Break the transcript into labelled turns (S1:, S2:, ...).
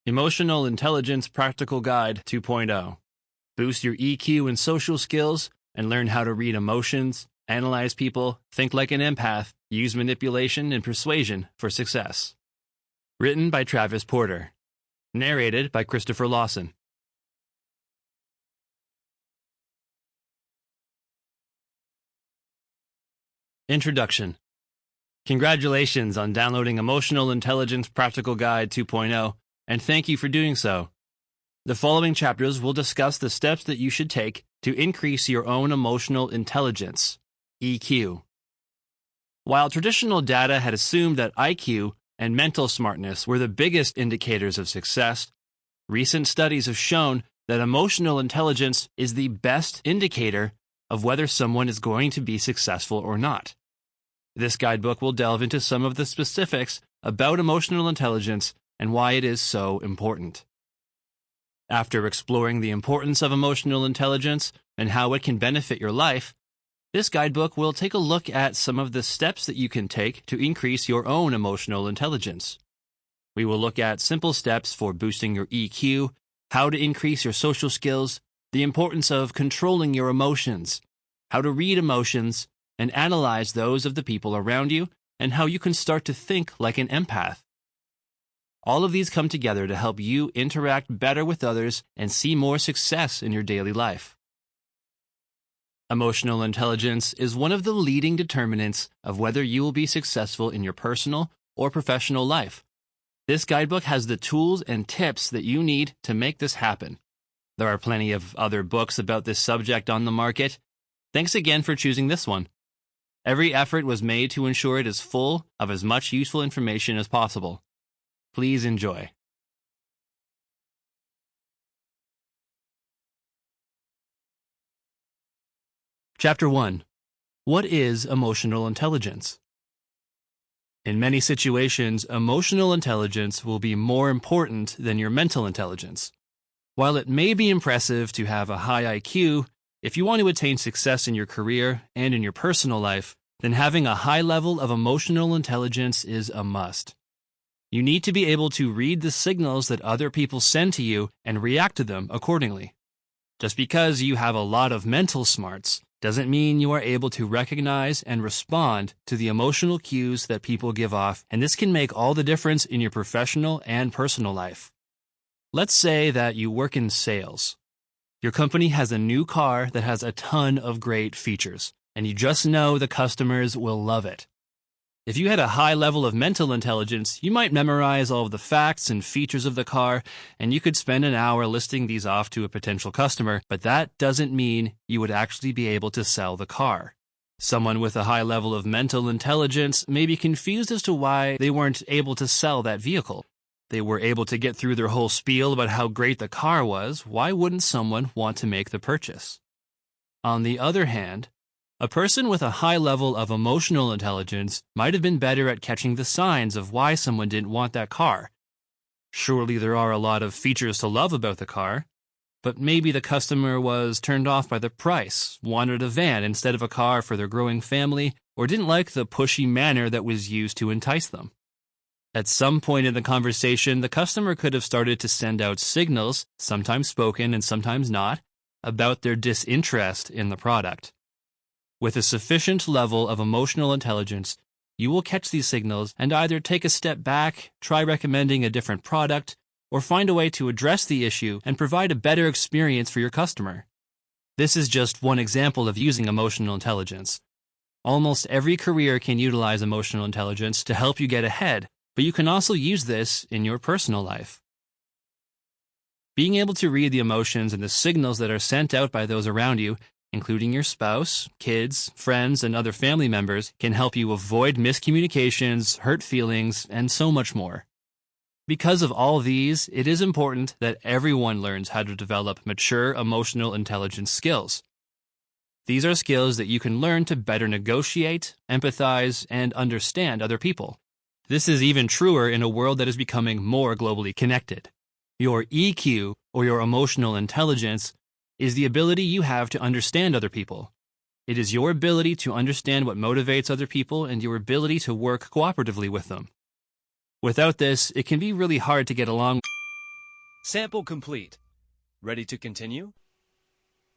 S1: Emotional Intelligence Practical Guide 2.0. Boost your EQ and social skills and learn how to read emotions, analyze people, think like an empath, use manipulation and persuasion for success. Written by Travis Porter. Narrated by Christopher Lawson. Introduction. Congratulations on downloading Emotional Intelligence Practical Guide 2.0, and thank you for doing so. The following chapters will discuss the steps that you should take to increase your own emotional intelligence, EQ. While traditional data had assumed that IQ and mental smartness were the biggest indicators of success, recent studies have shown that emotional intelligence is the best indicator of whether someone is going to be successful or not. This guidebook will delve into some of the specifics about emotional intelligence and why it is so important. After exploring the importance of emotional intelligence and how it can benefit your life, this guidebook will take a look at some of the steps that you can take to increase your own emotional intelligence. We will look at simple steps for boosting your EQ, how to increase your social skills, the importance of controlling your emotions, how to read emotions, and analyze those of the people around you, and how you can start to think like an empath. All of these come together to help you interact better with others and see more success in your daily life. Emotional intelligence is one of the leading determinants of whether you will be successful in your personal or professional life. This guidebook has the tools and tips that you need to make this happen. There are plenty of other books about this subject on the market. Thanks again for choosing this one. Every effort was made to ensure it is full of as much useful information as possible. Please enjoy. Chapter 1. What is emotional intelligence? In many situations, emotional intelligence will be more important than your mental intelligence. While it may be impressive to have a high IQ, if you want to attain success in your career and in your personal life, then having a high level of emotional intelligence is a must. You need to be able to read the signals that other people send to you and react to them accordingly. Just because you have a lot of mental smarts doesn't mean you are able to recognize and respond to the emotional cues that people give off, and this can make all the difference in your professional and personal life. Let's say that you work in sales. Your company has a new car that has a ton of great features, and you just know the customers will love it. If you had a high level of mental intelligence, you might memorize all of the facts and features of the car, and you could spend an hour listing these off to a potential customer, but that doesn't mean you would actually be able to sell the car. Someone with a high level of mental intelligence may be confused as to why they weren't able to sell that vehicle. They were able to get through their whole spiel about how great the car was. Why wouldn't someone want to make the purchase? On the other hand, a person with a high level of emotional intelligence might have been better at catching the signs of why someone didn't want that car. Surely there are a lot of features to love about the car, but maybe the customer was turned off by the price, wanted a van instead of a car for their growing family, or didn't like the pushy manner that was used to entice them. At some point in the conversation, the customer could have started to send out signals, sometimes spoken and sometimes not, about their disinterest in the product. With a sufficient level of emotional intelligence, you will catch these signals and either take a step back, try recommending a different product, or find a way to address the issue and provide a better experience for your customer. This is just one example of using emotional intelligence. Almost every career can utilize emotional intelligence to help you get ahead, but you can also use this in your personal life. Being able to read the emotions and the signals that are sent out by those around you, including your spouse, kids, friends, and other family members, can help you avoid miscommunications, hurt feelings, and so much more. Because of all these, it is important that everyone learns how to develop mature emotional intelligence skills. These are skills that you can learn to better negotiate, empathize, and understand other people. This is even truer in a world that is becoming more globally connected. Your EQ, or your emotional intelligence, is the ability you have to understand other people. It is your ability to understand what motivates other people and your ability to work cooperatively with them. Without this, it can be really hard to get along.
S2: Sample complete. Ready to continue?